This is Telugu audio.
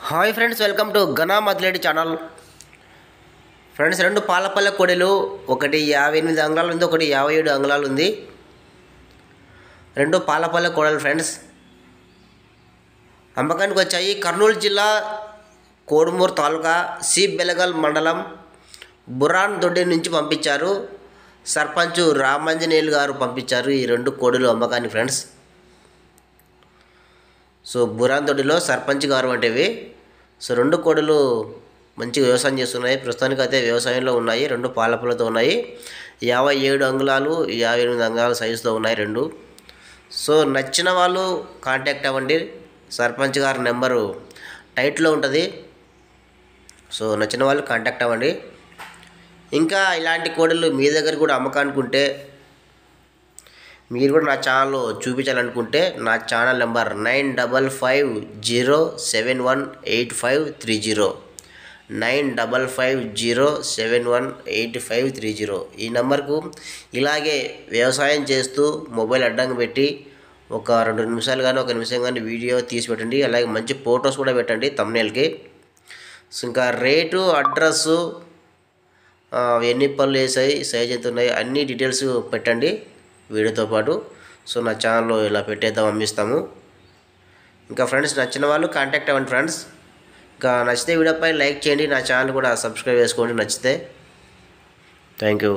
హాయ్ ఫ్రెండ్స్, వెల్కమ్ టు ఘనా మద్లేడి ఛానల్. ఫ్రెండ్స్, రెండు పాలపల్లె కోడెలు, ఒకటి 58 అంగుళాలు ఉంది, ఒకటి 57 అంగుళాలు ఉంది. రెండు పాలపల్లె కోడలు ఫ్రెండ్స్ అమ్మకానికి వచ్చాయి. కర్నూలు జిల్లా కోడుమూరు తాలూకా సి బెలగల్ మండలం బురాన్ దొడ్డి నుంచి పంపించారు. సర్పంచ్ రామాంజనేయులు గారు పంపించారు ఈ రెండు కోడలు అమ్మకానికి ఫ్రెండ్స్. సో బురాన్ దొడ్డిలో సర్పంచ్ గారు వంటివి. సో రెండు కోడలు మంచిగా వ్యవసాయం చేస్తున్నాయి. ప్రస్తుతానికి అయితే వ్యవసాయంలో ఉన్నాయి. రెండు పాలపులతో ఉన్నాయి. 57 అంగుళాలు 58 అంగుళాల సైజుతో ఉన్నాయి రెండు. సో నచ్చిన వాళ్ళు కాంటాక్ట్ అవ్వండి. సర్పంచ్ గారి నెంబరు టైట్లో ఉంటుంది. సో నచ్చిన వాళ్ళు కాంటాక్ట్ అవ్వండి. ఇంకా ఇలాంటి కోడలు మీ దగ్గర కూడా అమ్మకానికి ఉంటే, మీరు కూడా నా ఛానల్లో చూపించాలనుకుంటే నా ఛానల్ నెంబర్ 9550718530 9550718530 ఈ నెంబర్కు ఇలాగే వ్యవసాయం చేస్తూ మొబైల్ అడ్డంగా పెట్టి ఒక 2 నిమిషాలు కానీ 1 నిమిషం కానీ వీడియో తీసి పెట్టండి. అలాగే మంచి ఫొటోస్ కూడా పెట్టండి thumbnailకి. సో ఇంకా రేటు, అడ్రస్సు, ఎన్ని పళ్ళు వేసాయి, సైజ్ ఎంత ఉన్నాయి, అన్ని డీటెయిల్స్ పెట్టండి వీడియోతో పాటు. సో నా ఛానల్లో ఇలా పెట్టేద్దాం, అమ్మిస్తాము. ఇంకా ఫ్రెండ్స్ నచ్చిన వాళ్ళు కాంటాక్ట్ అవ్వండి ఫ్రెండ్స్. ఇంకా నచ్చితే వీడియోపై లైక్ చేయండి. నా ఛానల్ కూడా సబ్స్క్రైబ్ చేసుకోండి నచ్చితే. Thank you.